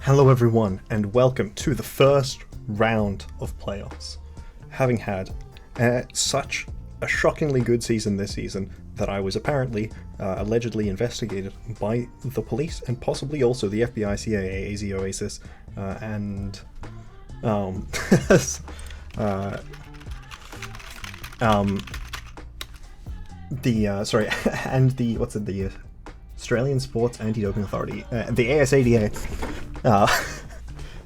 Hello everyone, and welcome to the first round of playoffs. Having had such a shockingly good season this season that I was apparently allegedly investigated by the police and possibly also the FBI, CIA, AZ, Oasis, and the Australian Sports Anti-Doping Authority, the ASADA,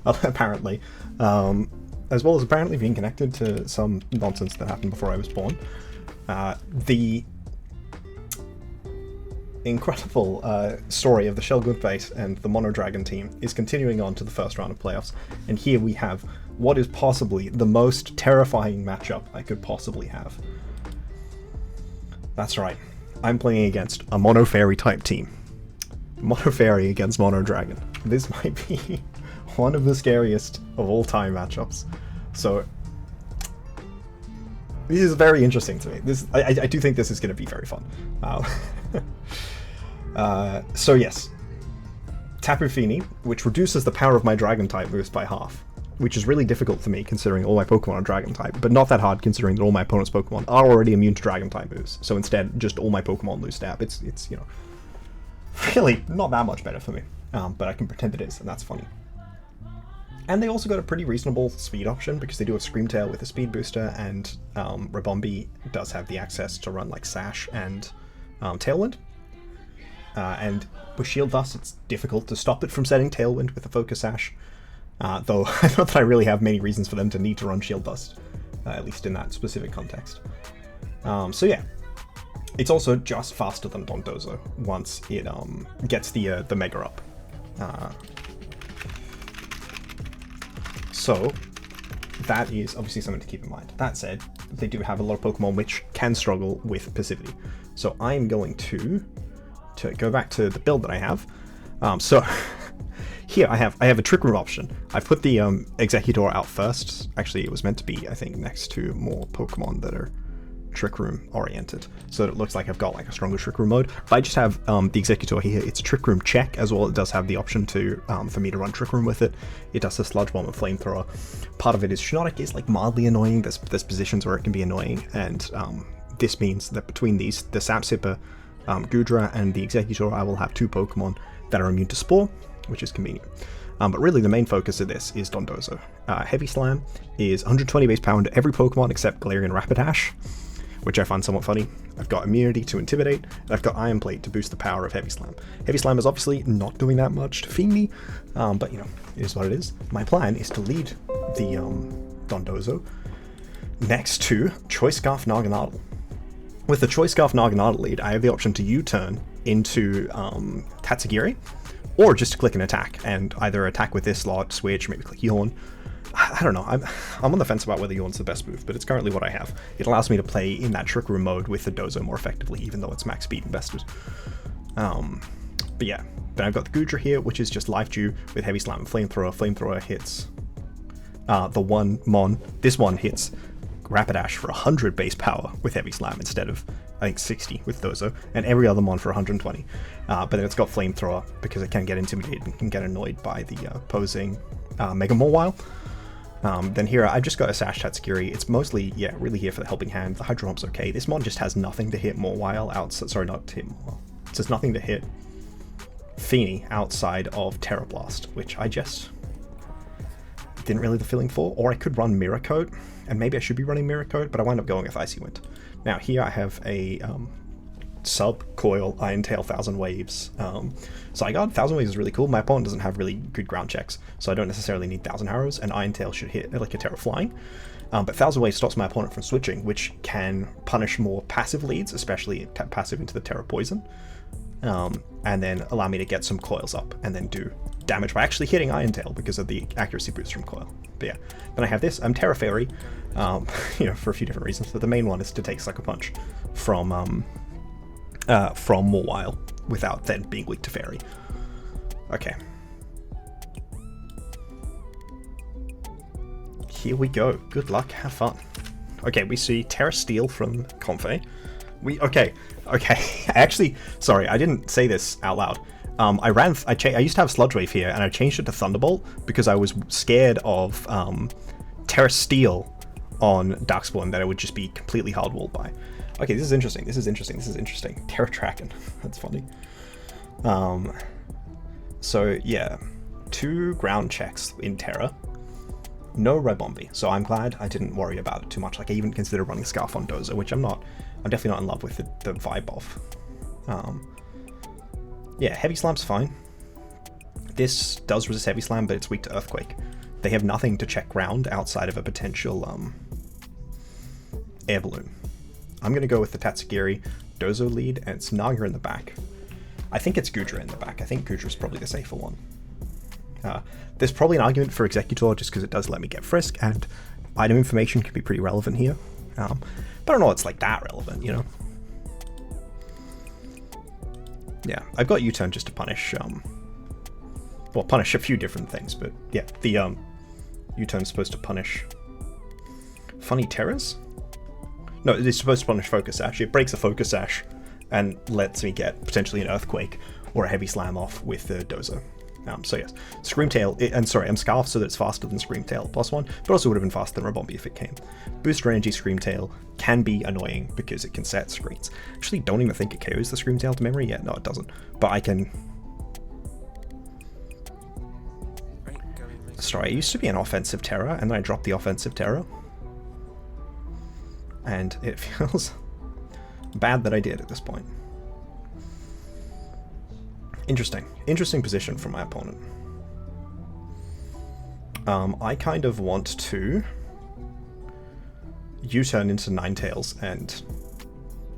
apparently, as well as apparently being connected to some nonsense that happened before I was born. The incredible story of the Shelgontbijt and the Mono Dragon team is continuing on to the first round of playoffs, and here we have what is possibly the most terrifying matchup I could possibly have. That's right. I'm playing against a Mono Fairy type team. Mono Fairy against Mono Dragon. This might be one of the scariest of all time matchups. So this is very interesting to me. I do think this is going to be very fun. So yes, Tapu Fini, which reduces the power of my Dragon type moves by half, which is really difficult for me considering all my Pokemon are Dragon type, but not that hard considering that all my opponent's Pokemon are already immune to Dragon type moves. So instead, just all my Pokemon lose stab. It's you know, really not that much better for me, but I can pretend it is, and that's funny. And they also got a pretty reasonable speed option because they do have Screamtail with a speed booster, and Ribombee does have the access to run like Sash and Tailwind. And with Shield Dust, it's difficult to stop it from setting Tailwind with a Focus Sash. Though I don't that I really have many reasons for them to need to run Shield Dust, at least in that specific context. So yeah, it's also just faster than Dondozo once it gets the Mega up. So that is obviously something to keep in mind. That said, they do have a lot of Pokemon which can struggle with passivity. So I'm going to go back to the build that I have. Here I have a Trick Room option. I've put the Executor out first. Actually, it was meant to be, I think, next to more Pokemon that are Trick Room oriented, so that it looks like I've got like a stronger Trick Room mode. But I just have the Executor here. It's Trick Room check as well. It does have the option to for me to run Trick Room with it. It does the Sludge Bomb and Flamethrower. Part of it is Shiinotic is like mildly annoying. There's positions where it can be annoying, and this means that between these, the Sap Sipper, Goodra, and the Executor, I will have two Pokemon that are immune to Spore, which is convenient. But really the main focus of this is Dondozo. Heavy Slam is 120 base power to every Pokemon except Galarian Rapidash, which I find somewhat funny. I've got Immunity to Intimidate, and I've got Iron Plate to boost the power of Heavy Slam. Heavy Slam is obviously not doing that much to Fini, but you know, it is what it is. My plan is to lead the Dondozo next to Choice Scarf Naganadel. With the Choice Scarf Naganadel lead, I have the option to U-turn into Tatsugiri, or just click an attack, and either attack with this slot, switch, maybe click Yawn. I don't know, I'm on the fence about whether Yawn's the best move, but it's currently what I have. It allows me to play in that Trick Room mode with the Dozo more effectively, even though it's max speed invested. But yeah, then I've got the Goodra here, which is just Life Dew with Heavy Slam and Flamethrower. Flamethrower hits the one Mon. This one hits Rapidash for 100 base power with Heavy Slam instead of, I think, 60 with Dozo, and every other Mon for 120. But then it's got Flamethrower because it can get intimidated and can get annoyed by the opposing Mega Mawile. Then here I've just got a Sash Tatsugiri. It's mostly, yeah, really here for the helping hand. The Hydro Pump's okay. This Mon just has nothing to hit Mawile outside. Sorry, not to hit Mawile. It says nothing to hit Fini outside of Terra Blast, which I just didn't really have the feeling for. Or I could run Mirror Coat, and maybe I should be running Mirror Coat, but I wind up going with Icy Wind. Now here I have a sub-coil Iron Tail 1000 Waves. So I got 1000 Waves is really cool. My opponent doesn't have really good ground checks, so I don't necessarily need 1000 Arrows, and Iron Tail should hit like a Terra Flying. But 1000 Waves stops my opponent from switching, which can punish more passive leads, especially passive into the Terra Poison, and then allow me to get some coils up and then do damage by actually hitting Iron Tail because of the accuracy boost from coil. But yeah, then I have this. I'm Terra Fairy, you know, for a few different reasons, but the main one is to take Sucker Punch from Mawile without then being weak to Fairy. Okay. Here we go. Good luck. Have fun. Okay, we see Terra Steel from Comfey. Okay. Actually, sorry, I didn't say this out loud. I used to have Sludge Wave here, and I changed it to Thunderbolt because I was scared of Terra Steel on Darkspawn that it would just be completely hard-walled by. Okay, this is interesting. This is interesting. Terra Kraken. That's funny. So yeah, 2 ground checks in Terra. No Rebombi, so I'm glad I didn't worry about it too much. Like, I even considered running Scarf on Dozo, which I'm definitely not in love with the vibe of. Yeah, Heavy Slam's fine. This does resist Heavy Slam, but it's weak to Earthquake. They have nothing to check ground outside of a potential Air Balloon. I'm going to go with the Tatsugiri Dozo lead, and it's Naga in the back. I think it's Goodra in the back. I think Goodra's probably the safer one. There's probably an argument for Executor just because it does let me get Frisk, and item information can be pretty relevant here. But I don't know it's like that relevant, you know? Yeah, I've got U-turn just to punish, well, punish a few different things, but yeah, the U-turn's supposed to punish Funny Terrors? No, it's supposed to punish Focus Sash. It breaks a Focus Sash and lets me get potentially an Earthquake or a Heavy Slam off with the Dozo. So yes, Screamtail, and sorry, I'm Scarfed so that it's faster than Screamtail +1, but also would have been faster than Rebombi if it came. Booster Energy Screamtail can be annoying because it can set screens. Actually, don't even think it KOs the Screamtail to memory yet. No, it doesn't. But I can... Sorry, I used to be an offensive Terra, and then I dropped the offensive Terra. And it feels bad that I did at this point. Interesting position from my opponent. I kind of want to U-turn into Ninetales and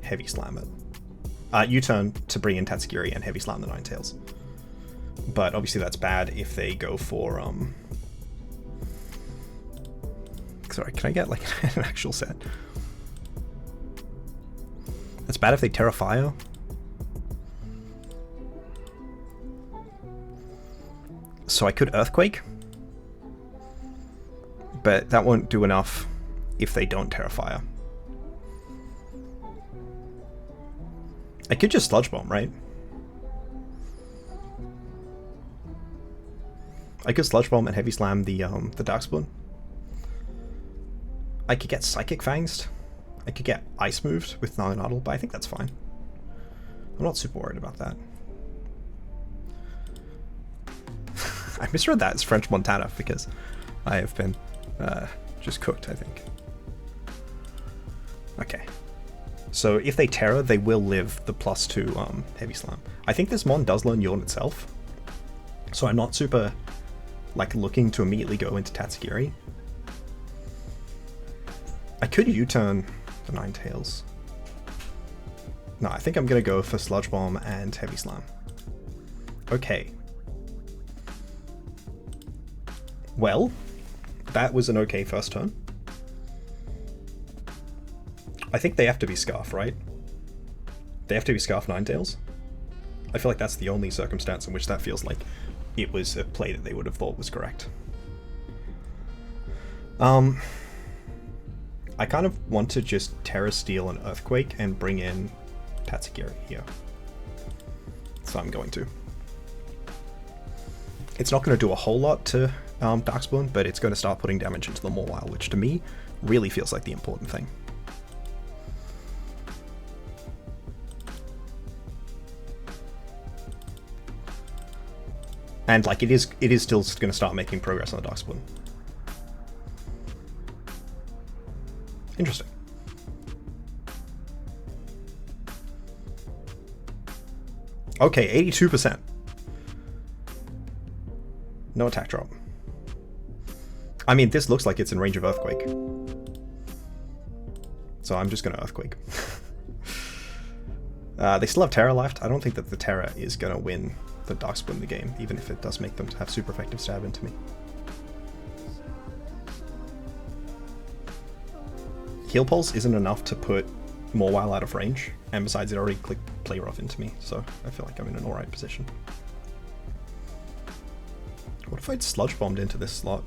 Heavy Slam it. U-turn to bring in Tatsugiri and Heavy Slam the Ninetales. But obviously that's bad if they go for sorry, can I get like an actual set? That's bad if they Terra Fire. So I could Earthquake, but that won't do enough if they don't Terrafire. I could just Sludge Bomb, right? I could Sludge Bomb and Heavy Slam the Darkspawn. I could get Psychic Fanged. I could get Ice Moved with Naganadel, but I think that's fine. I'm not super worried about that. I misread that as French Montana because I have been just cooked, I think. Okay. So if they Terra, they will live the +2 Heavy Slam. I think this Mon does learn Yawn itself. So I'm not super like looking to immediately go into Tatsugiri. I could U-turn the Ninetales. No, I think I'm gonna go for Sludge Bomb and Heavy Slam. Okay. Well, that was an okay first turn. I think they have to be Scarf, right? They have to be Scarf Ninetales. I feel like that's the only circumstance in which that feels like it was a play that they would have thought was correct. I kind of want to just Terra Steel and Earthquake and bring in Tatsugiri here. So I'm going to. It's not going to do a whole lot to Darkspawn, but it's going to start putting damage into the Mawile, which to me really feels like the important thing. And like it is still going to start making progress on the Darkspawn. Interesting. Okay, 82%. No attack drop. I mean, this looks like it's in range of Earthquake. So I'm just going to Earthquake. They still have Terra left. I don't think that the Terra is going to win the Darkspawn in the game, even if it does make them have super effective stab into me. Heal Pulse isn't enough to put Mawile out of range, and besides it already clicked Play Rough into me, so I feel like I'm in an alright position. What if I'd Sludge Bombed into this slot?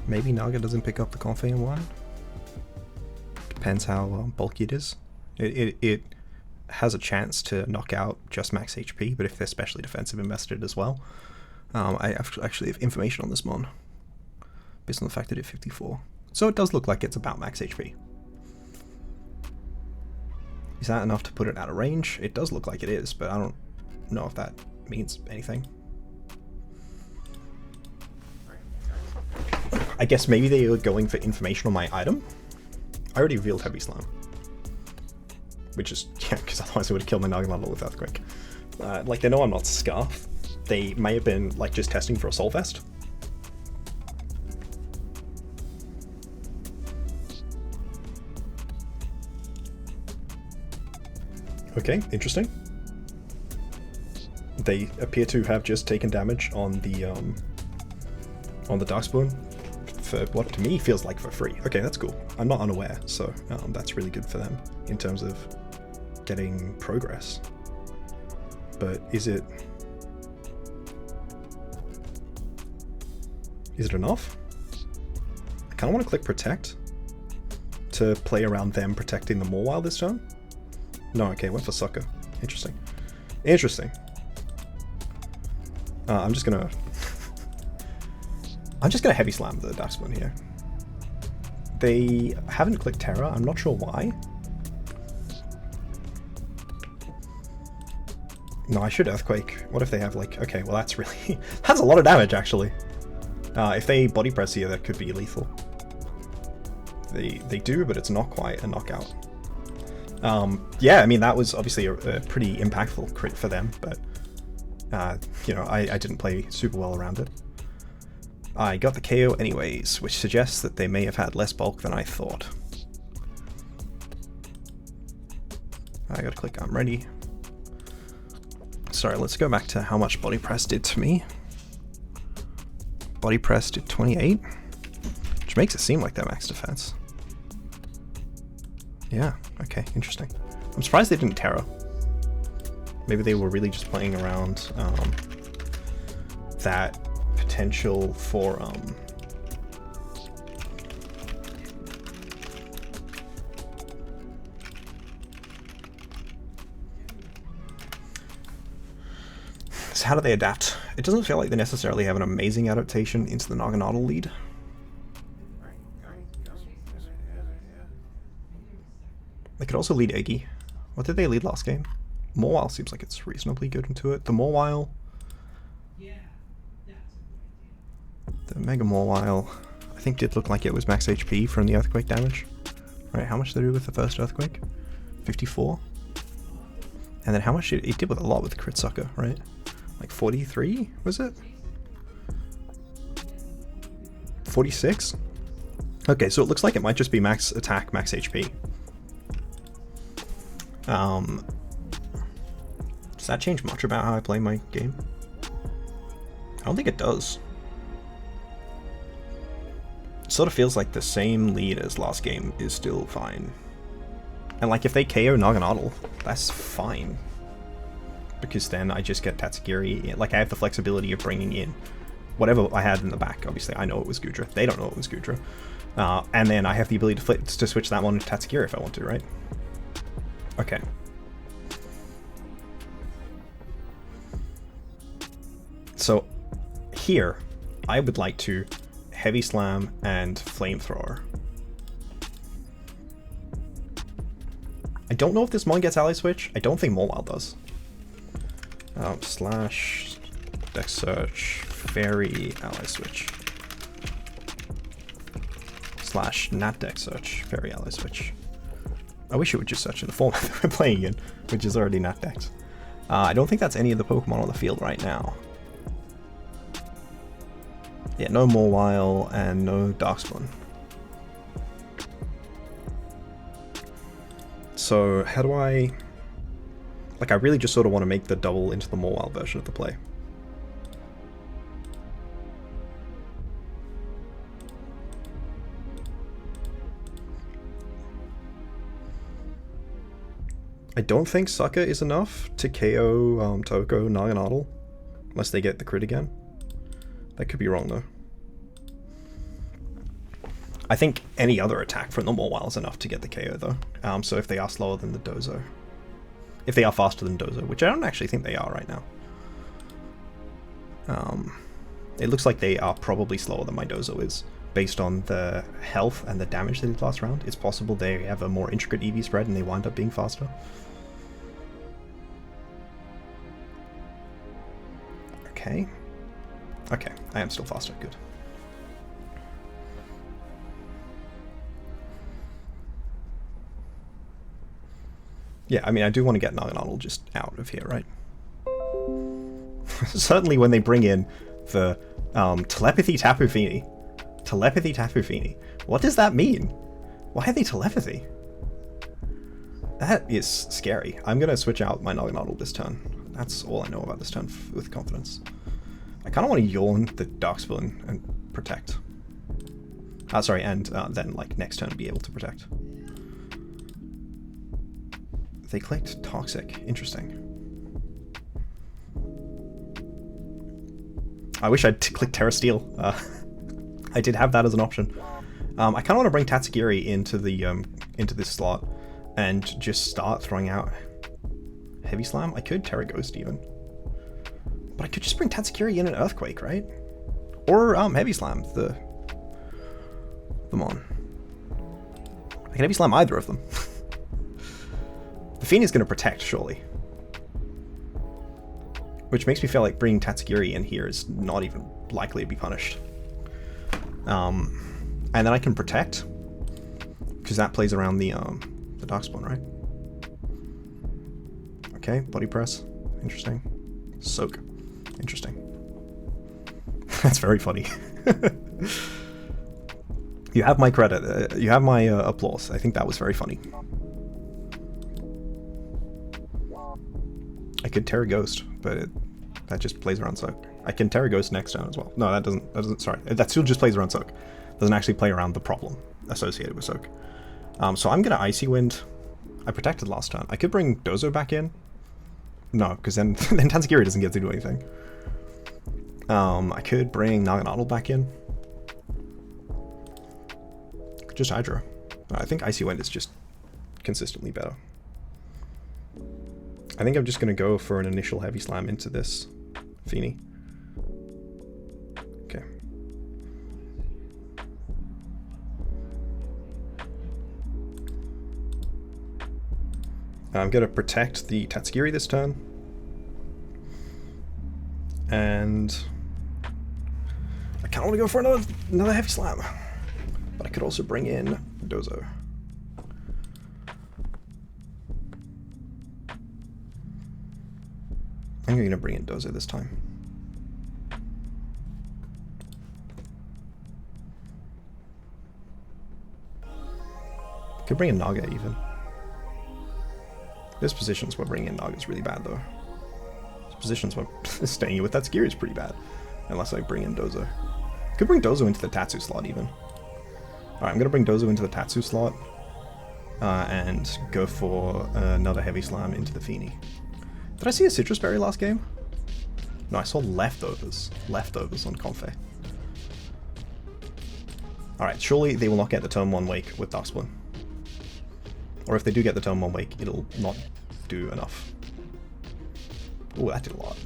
Maybe Naga doesn't pick up the Confident one? Depends how bulky it is. It has a chance to knock out just max HP, but if they're specially defensive invested as well. I actually have information on this mon, based on the fact that it's 54. So it does look like it's about max HP. Is that enough to put it out of range? It does look like it is, but I don't know if that means anything. I guess maybe they are going for information on my item. I already revealed Heavy Slam. Which is, yeah, because otherwise I would have killed my Naganadel with Earthquake. Like, they know I'm not Scarf. They may have been, like, just testing for a Soul Vest. Okay, interesting. They appear to have just taken damage on the Darkspawn for what to me feels like for free. Okay, that's cool. I'm not unaware, so that's really good for them in terms of getting progress. But is it enough? I kind of want to click Protect to play around them protecting the Mawile this turn. No, okay, went for Sucker. Interesting. Interesting. I'm just gonna Heavy Slam the Darkspawn here. They haven't clicked Terror. I'm not sure why. No, I should Earthquake. What if they have, like... Okay, well that's really... that's a lot of damage, actually. If they Body Press here, that could be lethal. They do, but it's not quite a knockout. Yeah, I mean, that was obviously a pretty impactful crit for them, but... you know, I didn't play super well around it. I got the KO anyways, which suggests that they may have had less bulk than I thought. I gotta click I'm ready. Sorry, let's go back to how much Body Press did to me. Body Press did 28, which makes it seem like they're max defense. Yeah, okay, interesting. I'm surprised they didn't Terror. Maybe they were really just playing around that potential for so how do they adapt? It doesn't feel like they necessarily have an amazing adaptation into the Naganadel lead. They could also lead Eggy. What did they lead last game? Mawile seems like it's reasonably good into it. The Mawile... The Mega Mawile, I think did look like it was max HP from the Earthquake damage. Right, how much did it do with the first Earthquake? 54? And then how much it did with a lot with the Crit Sucker, right? Like 43, was it? 46? Okay, so it looks like it might just be max attack, max HP. Does that change much about how I play my game? I don't think it does. It sort of feels like the same lead as last game is still fine. And like if they KO Naganadel, that's fine. Because then I just get Tatsugiri, like I have the flexibility of bringing in whatever I had in the back. Obviously I know it was Goodra, they don't know it was Goodra. And then I have the ability to switch that one to Tatsugiri if I want to, right? Okay. So here, I would like to Heavy Slam and Flamethrower. I don't know if this mon gets Ally Switch. I don't think Mawile does. Slash Deck Search Fairy Ally Switch. Slash Nat Deck Search Fairy Ally Switch. I wish it would just search in the format that we're playing in, which is already Nat Dex. I don't think that's any of the Pokemon on the field right now. Yeah, no Mawile and no Darkspawn. So how do I... Like I really just sort of want to make the double into the Mawile version of the play. I don't think Sucker is enough to KO Toko Naganadel, unless they get the crit again. That could be wrong though. I think any other attack from the Mawile is enough to get the KO though. So if they are slower than the Dozo. If they are faster than Dozo, which I don't actually think they are right now. It looks like they are probably slower than my Dozo is, based on the health and the damage they did last round. It's possible they have a more intricate EV spread and they wind up being faster. Okay. Okay, I am still faster, good. Yeah, I mean, I do want to get Naganadel just out of here, right? Certainly when they bring in the telepathy Tapu Fini. Telepathy Tapu Fini. What does that mean? Why are they telepathy? That is scary. I'm going to switch out my Naganadel this turn. That's all I know about this turn with confidence. I kind of want to yawn the Darkspoon and protect. Sorry, and then like next turn be able to protect. They clicked Toxic. Interesting. I wish I'd clicked Terra Steel. I did have that as an option. I kind of want to bring Tatsugiri into the into this slot and just start throwing out Heavy Slam. I could Terra Ghost even, but I could just bring Tatsugiri in an Earthquake, right? Or Heavy Slam the Mon. I can Heavy Slam either of them. The Fiend is going to protect, surely. Which makes me feel like bringing Tatsugiri in here is not even likely to be punished. And then I can protect, because that plays around the Darkspawn, right? Okay, Body Press. Interesting. Soak. Interesting. That's very funny. You have my credit. You have my applause. I think that was very funny. I could Terra Ghost, but that just plays around Soak. I can Terra Ghost next turn as well. No, that doesn't, sorry. That still just plays around Soak. Doesn't actually play around the problem associated with Soak. So I'm going to Icy Wind. I protected last turn. I could bring Dozo back in. No, because then Tatsugiri doesn't get to do anything. I could bring Naganadel back in. Just Hydra. I think Icy Wind is just consistently better. I think I'm just going to go for an initial Heavy Slam into this Fini. Okay. I'm going to protect the Tatsugiri this turn. And I kind of want to go for another Heavy Slam. But I could also bring in Dozo. I'm going to bring in Dozo this time. Could bring in Naga even. There's positions where bringing in Naga is really bad though. There's positions where staying here with that Tatsugiri is pretty bad. Unless I bring in Dozo. Could bring Dozo into the Tatsu slot even. Alright, I'm going to bring Dozo into the Tatsu slot. And go for another Heavy Slam into the Fini. Did I see a Citrus Berry last game? No, I saw Leftovers. Leftovers on Confe. Alright, surely they will not get the turn 1 Wake with Darkspawn. Or if they do get the turn 1 Wake, it'll not do enough. Oh, that did a lot.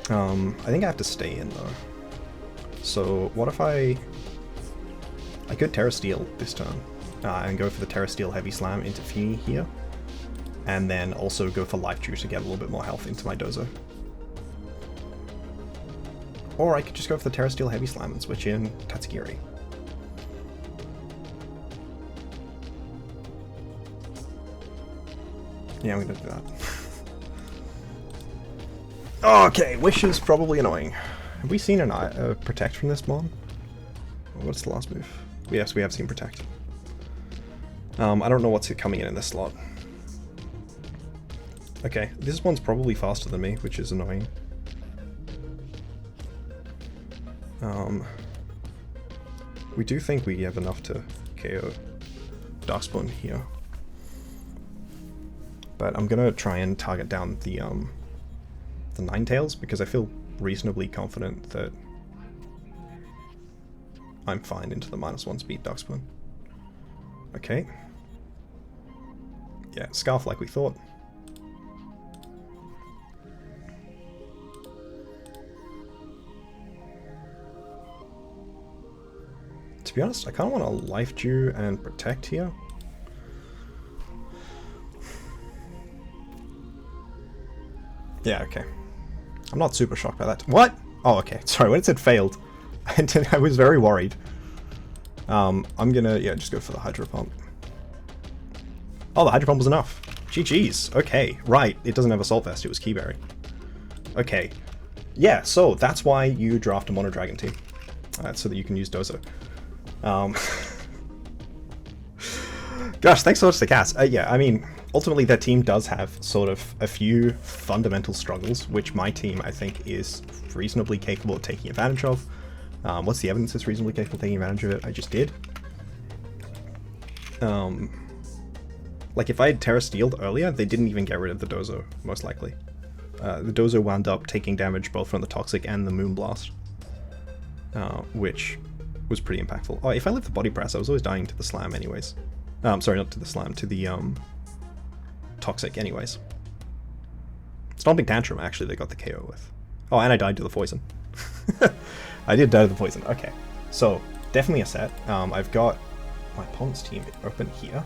I think I have to stay in though. So what if I could Terra Steel this turn and go for the Terra Steel Heavy Slam into Fini here, and then also go for Life Dew to get a little bit more health into my Dozo. Or I could just go for the Terra Steel Heavy Slam and switch in Tatsugiri. Yeah, I'm gonna do that. Okay, Wish is probably annoying. Have we seen an Protect from this Mon? What's the last move? Yes, we have seen Protect. I don't know what's coming in this slot. Okay, this one's probably faster than me, which is annoying. We do think we have enough to KO Darkspawn here. But I'm gonna try and target down the Ninetales, because I feel reasonably confident that I'm fine into the -1 speed Darkspoon. Okay. Yeah, Scarf like we thought. To be honest, I kind of want to Life Dew and Protect here. Yeah, okay. I'm not super shocked by that. What? Oh, okay. Sorry, when it said failed, I was very worried. I'm gonna, yeah, just go for the Hydro Pump. Oh, the Hydro Pump was enough. GG's. Okay, right. It doesn't have Assault Vest, it was Keyberry. Okay. Yeah, so that's why you draft a Mono Dragon team. So that you can use Dozo. Gosh, thanks so much to Cass. Yeah, I mean, ultimately that team does have sort of a few fundamental struggles, which my team, I think, is reasonably capable of taking advantage of. What's the evidence it's reasonably capable of taking advantage of it? I just did. Like, if I had Terra Steeled earlier, they didn't even get rid of the Dozo, most likely. The Dozo wound up taking damage both from the Toxic and the Moonblast, which was pretty impactful. Oh, if I lived the Body Press, I was always dying to the Slam anyways. Sorry, not to the Slam, to the Toxic anyways. Stomping Tantrum, actually, they got the KO with. Oh, and I died to the Poison. I did die to the Poison. Okay, so definitely a set. I've got my opponent's team open here.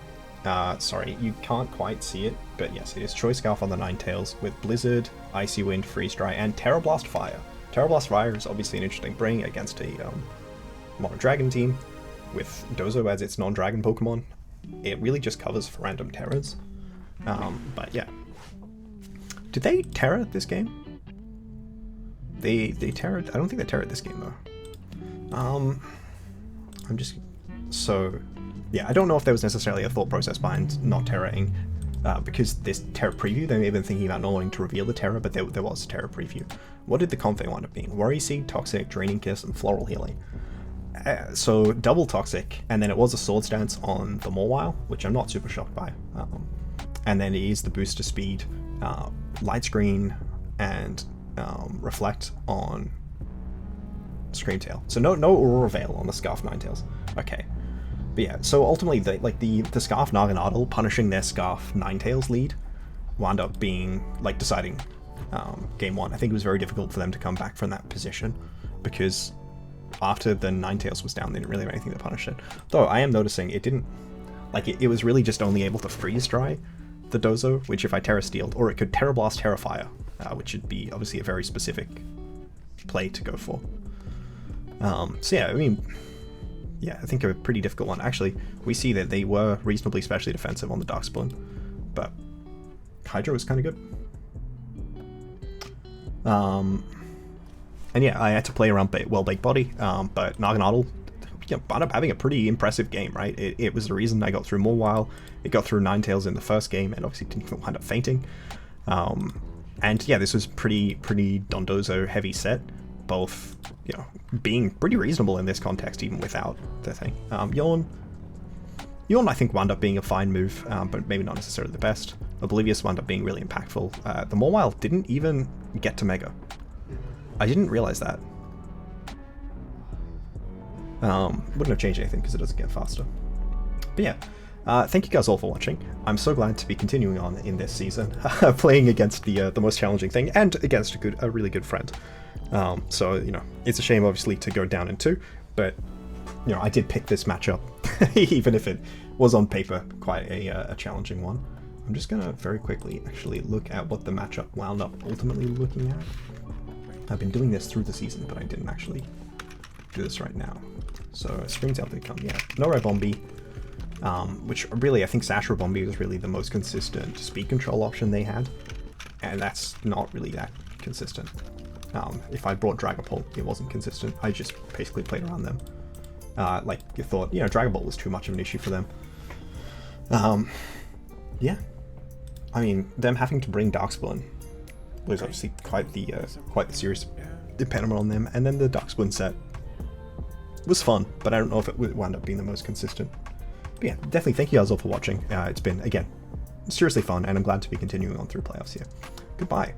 Sorry, you can't quite see it, but yes, it is Choice Scarf on the Ninetales with Blizzard, Icy Wind, Freeze Dry, and Terra Blast Fire. Terra Blast Fire is obviously an interesting bring against a Mono Dragon team with Dozo as its non-dragon Pokemon. It really just covers for random Terras. But yeah. Did they Terra this game? They Terra? I don't think they Terra this game though. I'm just... So, yeah, I don't know if there was necessarily a thought process behind not Terraing. Because this Terra preview, they may have been thinking about not wanting to reveal the Terra, but there was a Terra preview. What did the Comfey wind up being? Worry Seed, Toxic, Draining Kiss, and Floral Healing. So double Toxic, and then it was a Sword Stance on the Mawile, which I'm not super shocked by. And then it is the booster speed, Light Screen, and Reflect on Screamtail. So no Aurora Veil on the Scarf Ninetales. Okay. But yeah, so ultimately, the Scarf Naganadel punishing their Scarf Ninetales lead wound up being, like, deciding game one. I think it was very difficult for them to come back from that position, because after the Ninetales was down, they didn't really have anything to punish it. Though I am noticing it didn't, like, it was really just only able to freeze dry the Dozo, which if I Terra Steeled, or it could Terra Blast, Terra Fire, which would be obviously a very specific play to go for. So yeah, I mean, yeah, I think a pretty difficult one. Actually, we see that they were reasonably specially defensive on the Darkspoon, but Hydro was kind of good. And yeah, I had to play around Well-Baked Body, but Naganadel, you know, wound up having a pretty impressive game, right? It was the reason I got through Mawile. It got through Ninetales in the first game, and obviously didn't wind up fainting. And yeah, this was pretty Dondozo heavy set, both, you know, being pretty reasonable in this context, even without the thing. Yawn, I think, wound up being a fine move, but maybe not necessarily the best. Oblivious wound up being really impactful. The Mawile didn't even get to Mega. I didn't realize that. Wouldn't have changed anything because it doesn't get faster. But yeah, thank you guys all for watching. I'm so glad to be continuing on in this season, playing against the most challenging thing and against a really good friend. So, you know, it's a shame obviously to go down in 2, but, you know, I did pick this matchup, even if it was on paper quite a challenging one. I'm just gonna very quickly actually look at what the matchup wound up ultimately looking at. I've been doing this through the season, but I didn't actually do this right now. So Screamtail did come, yeah. No Ribombee, which really I think Sash Ribombee was really the most consistent speed control option they had, and that's not really that consistent. If I brought Dragapult, it wasn't consistent. I just basically played around them. Like you thought, you know, Dragapult was too much of an issue for them. Yeah, I mean, them having to bring Darkspoon was obviously quite the serious impediment on them, and then the Darkspoon set was fun, but I don't know if it would wind up being the most consistent. But yeah, definitely thank you guys all for watching. It's been, again, seriously fun, and I'm glad to be continuing on through playoffs here. Goodbye.